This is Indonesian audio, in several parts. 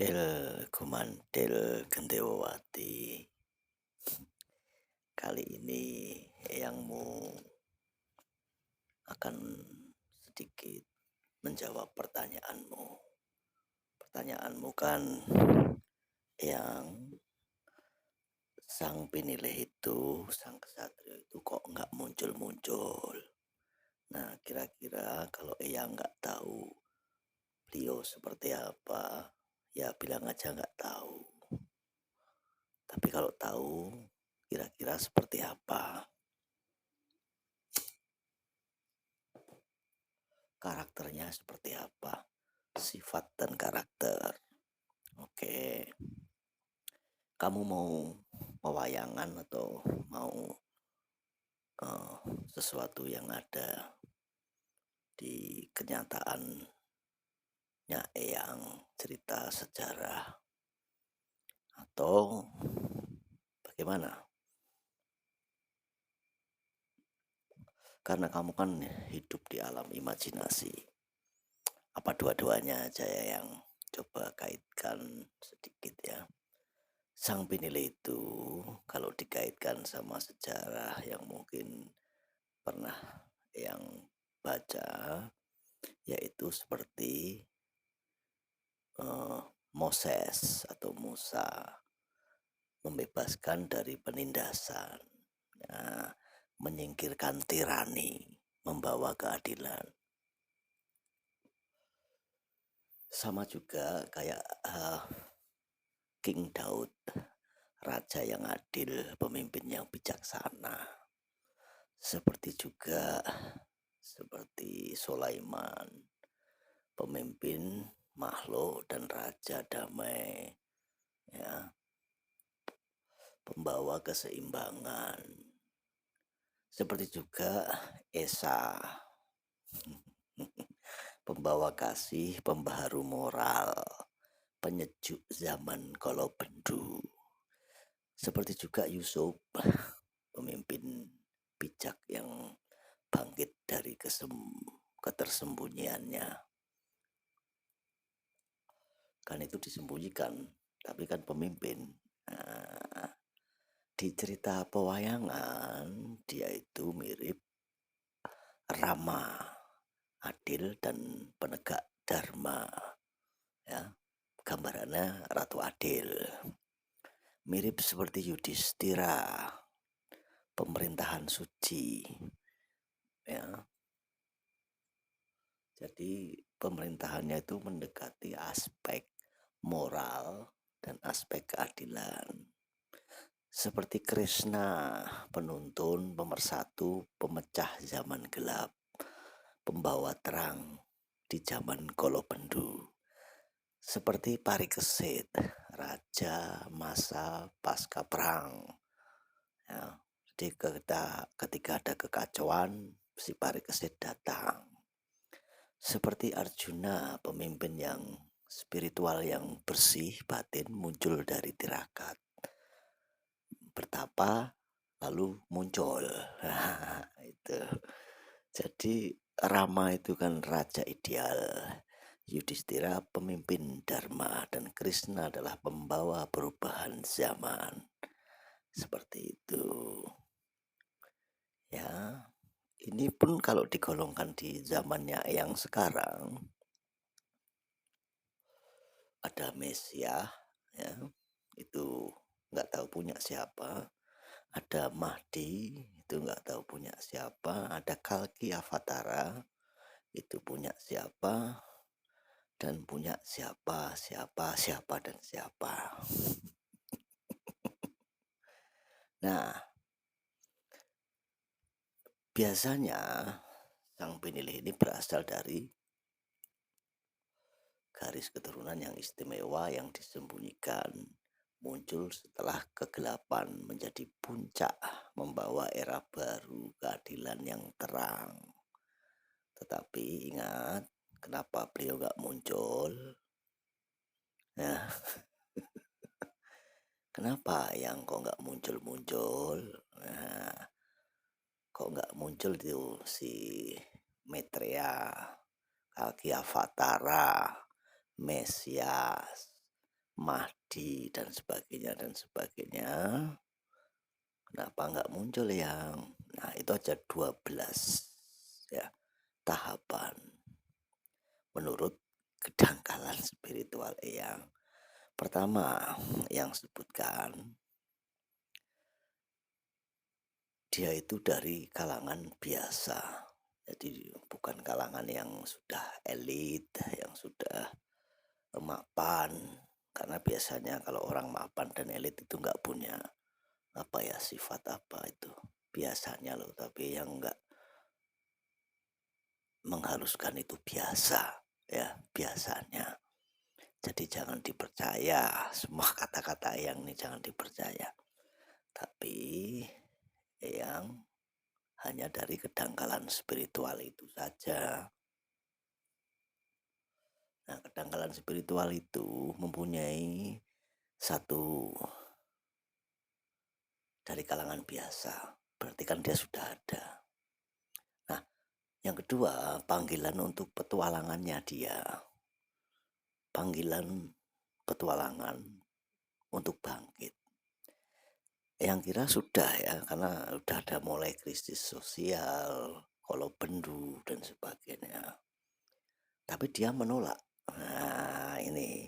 Mantil gumantil gendewati. Kali ini eyangmu akan sedikit menjawab pertanyaanmu. Pertanyaanmu kan yang sang pinilih itu, sang kesatria itu kok nggak muncul-muncul. Nah, kira-kira kalau eyang nggak tahu beliau seperti apa, ya bilang aja nggak tahu. Tapi kalau tahu, kira-kira seperti apa? Karakternya seperti apa? Sifat dan karakter. Oke, kamu mau pewayangan atau mau eh, sesuatu yang ada di kenyataannya yang cerita sejarah atau bagaimana? Karena kamu kan hidup di alam imajinasi. Apa dua-duanya aja ya yang coba kaitkan sedikit ya. Sang pinilih itu kalau dikaitkan sama sejarah yang mungkin pernah yang baca, yaitu seperti eh, Moses atau Musa membebaskan dari penindasan, ya, menyingkirkan tirani, membawa keadilan. Sama juga kayak King Daud, raja yang adil, pemimpin yang bijaksana. Seperti juga seperti Sulaiman, pemimpin makhluk dan raja damai, ya, pembawa keseimbangan. Seperti juga Esa, pembawa kasih, pembaharu moral, penyejuk zaman kalau bendu. Seperti juga Yusuf, pemimpin bijak yang bangkit dari ketersembunyiannya. Kan itu disembunyikan, tapi kan pemimpin. Nah, di cerita pewayangan dia itu mirip Rama, adil dan penegak dharma, ya, gambarannya ratu adil. Mirip seperti Yudhistira, pemerintahan suci, ya. Jadi pemerintahannya itu mendekati aspek moral dan aspek keadilan. Seperti Krishna, penuntun, pemersatu, pemecah zaman gelap, pembawa terang di zaman Kolobendu. Seperti Parikesit, raja masa pasca perang. Ya, jadi ketika ada kekacauan, si Parikesit datang. Seperti Arjuna, pemimpin yang spiritual yang bersih batin muncul dari tirakat. Bertapa lalu muncul. Nah, itu. Jadi Rama itu kan raja ideal. Yudhistira pemimpin dharma dan Krishna adalah pembawa perubahan zaman. Seperti itu. Ya, ini pun kalau digolongkan di zamannya yang sekarang ada Mesias, ya, itu nggak tahu punya siapa. Ada Mahdi, itu nggak tahu punya siapa. Ada Kalki Avatara, itu punya siapa. Dan punya siapa, siapa, siapa, dan siapa. Nah, biasanya sang pinilih ini berasal dari garis keturunan yang istimewa yang disembunyikan, muncul setelah kegelapan menjadi puncak, membawa era baru keadilan yang terang. Tetapi ingat, kenapa beliau gak muncul? Ya, kenapa yang kok gak muncul-muncul? Nah, kok gak muncul itu si Maitreya, Kalki Avatara, Mesias, Mahdi dan sebagainya, kenapa nggak muncul yang nah itu aja 12 ya tahapan menurut kedangkalan spiritual yang pertama yang sebutkan dia itu dari kalangan biasa. Jadi bukan kalangan yang sudah elit, yang sudah mapan. Karena biasanya kalau orang mapan dan elit itu nggak punya apa ya sifat apa itu biasanya loh. Tapi yang nggak menghaluskan itu biasa ya biasanya. Jadi jangan dipercaya semua kata-kata yang ini jangan dipercaya. Tapi yang hanya dari kedangkalan spiritual itu saja. Nah, kedangkalan spiritual itu mempunyai satu dari kalangan biasa. Berarti kan dia sudah ada. Nah, yang kedua, panggilan untuk petualangannya dia. Panggilan petualangan untuk bangkit. Yang kira sudah ya, karena sudah ada mulai krisis sosial, kalau bendu dan sebagainya. Tapi dia menolak. Nah, ini.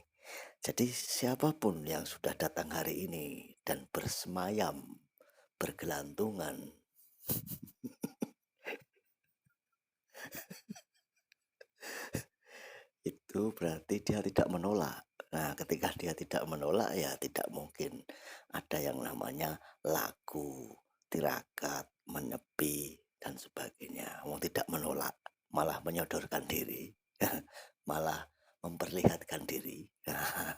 Jadi siapapun yang sudah datang hari ini dan bersemayam, bergelantungan, itu berarti dia tidak menolak. Nah, ketika dia tidak menolak ya tidak mungkin ada yang namanya laku, tirakat, menepi dan sebagainya. Mau tidak menolak, malah menyodorkan diri, malah memperlihatkan diri. Nah,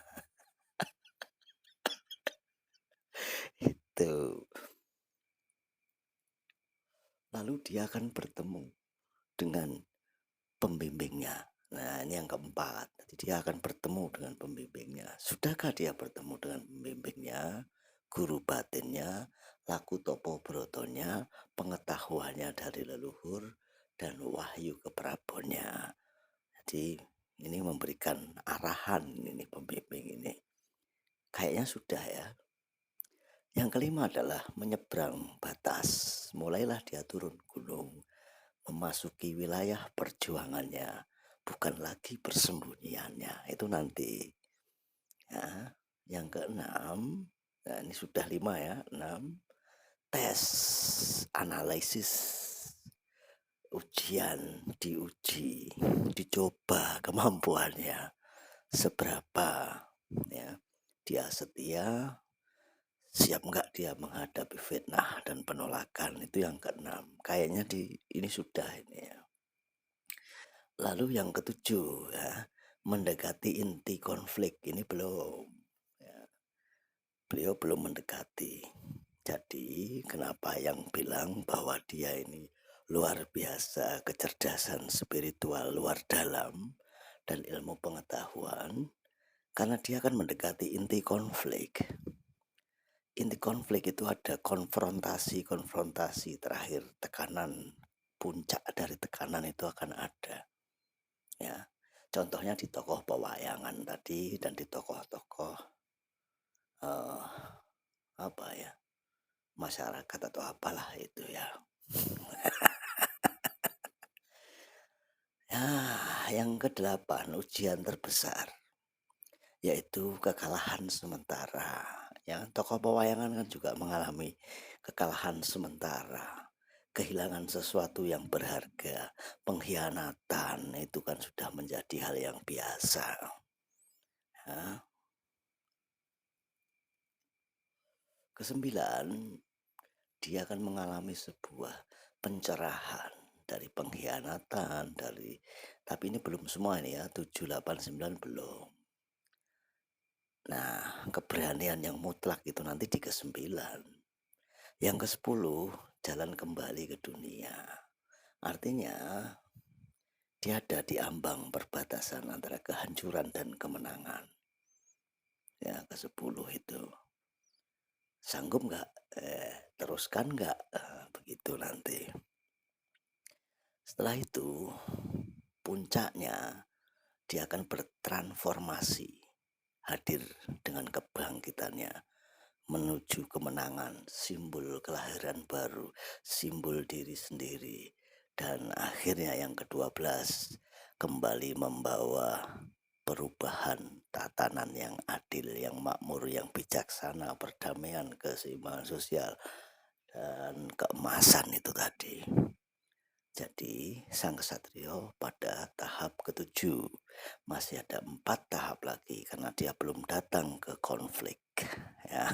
itu. Lalu dia akan bertemu dengan pembimbingnya. Nah, ini yang keempat. Jadi dia akan bertemu dengan pembimbingnya. Sudahkah dia bertemu dengan pembimbingnya, guru batinnya, laku topo brotonya, pengetahuannya dari leluhur, dan wahyu keprabonnya. Jadi ini memberikan arahan ini pembimbing ini. Kayaknya sudah ya. Yang kelima adalah menyeberang batas. Mulailah dia turun gunung, memasuki wilayah perjuangannya, bukan lagi persembunyiannya. Itu nanti. Ya. Yang keenam, nah ini sudah lima ya, enam, tes, analisis, ujian, diuji, dicoba kemampuannya seberapa ya. Dia setia, siap nggak dia menghadapi fitnah dan penolakan itu yang keenam. Kayaknya di ini sudah ini ya. Lalu yang ketujuh ya, mendekati inti konflik ini belum. Ya, beliau belum mendekati. Jadi kenapa yang bilang bahwa dia ini luar biasa kecerdasan spiritual luar dalam dan ilmu pengetahuan karena dia akan mendekati inti konflik. Inti konflik itu ada konfrontasi terakhir tekanan puncak dari tekanan itu akan ada. Ya, contohnya di tokoh pewayangan tadi dan di tokoh-tokoh eh, apa ya masyarakat atau apalah itu ya. Ya, yang kedelapan ujian terbesar yaitu kekalahan sementara. Ya, tokoh pewayangan kan juga mengalami kekalahan sementara, kehilangan sesuatu yang berharga, pengkhianatan itu kan sudah menjadi hal yang biasa. Ya. Kesembilan, dia akan mengalami sebuah pencerahan dari pengkhianatan, tapi ini belum semua ini ya, 7, 8, 9 belum. Nah, keberanian yang mutlak itu nanti di kesembilan. Yang ke-10, jalan kembali ke dunia. Artinya, dia ada di ambang perbatasan antara kehancuran dan kemenangan. Ya, ke-10 itu. Sanggup nggak? Teruskan nggak? Begitu nanti. Setelah itu, puncaknya dia akan bertransformasi hadir dengan kebangkitannya menuju kemenangan, simbol kelahiran baru, simbol diri sendiri. Dan akhirnya yang ke-12 kembali membawa perubahan tatanan yang adil, yang makmur, yang bijaksana, perdamaian, keseimbangan sosial, dan keemasan itu tadi. Jadi sang kesatrio pada tahap ketujuh masih ada 4 tahap lagi karena dia belum datang ke konflik ya.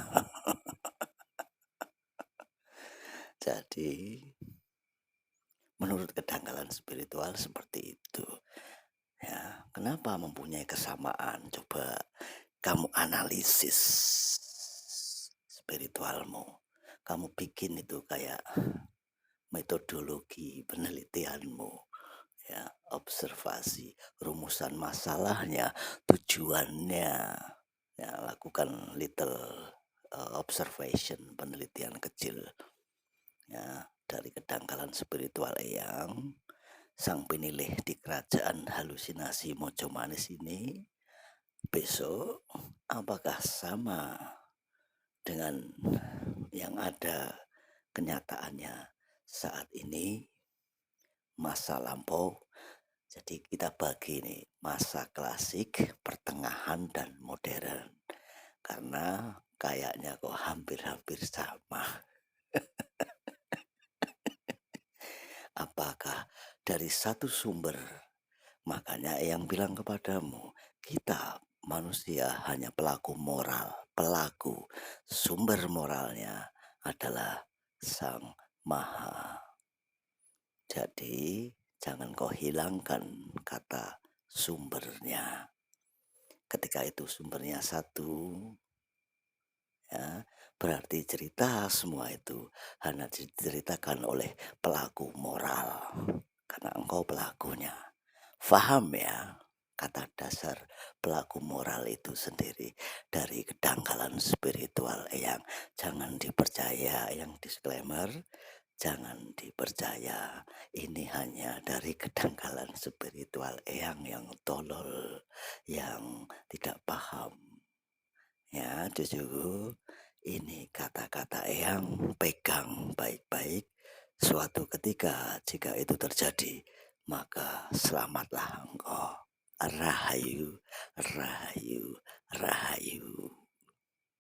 Jadi menurut kedangkalan spiritual seperti itu ya. Kenapa mempunyai kesamaan? Coba kamu analisis spiritualmu. Kamu bikin itu kayak metodologi penelitianmu ya, observasi, rumusan masalahnya, tujuannya. Ya, lakukan little observation, penelitian kecil ya dari kedangkalan spiritual Eyang, sang penilih di kerajaan halusinasi Mojo Manis ini. Besok apakah sama dengan yang ada kenyataannya saat ini, masa lampau? Jadi kita bagi nih masa klasik, pertengahan, dan modern. Karena kayaknya kok hampir-hampir sama. Apakah dari satu sumber? Makanya yang bilang kepadamu, kita manusia hanya pelaku moral, pelaku. Sumber moralnya adalah Sang Maha. Jadi jangan kau hilangkan kata sumbernya. Ketika itu sumbernya satu, ya, berarti cerita semua itu hanya diceritakan oleh pelaku moral. Karena engkau pelakunya. Faham ya kata dasar pelaku moral itu sendiri dari kedangkalan spiritual yang jangan dipercaya, yang disclaimer jangan dipercaya, ini hanya dari kedangkalan spiritual yang tolol, yang tidak paham. Ya cucuku, ini kata-kata yang pegang baik-baik. Suatu ketika jika itu terjadi, maka selamatlah engkau. Rahayu, rahayu, rahayu.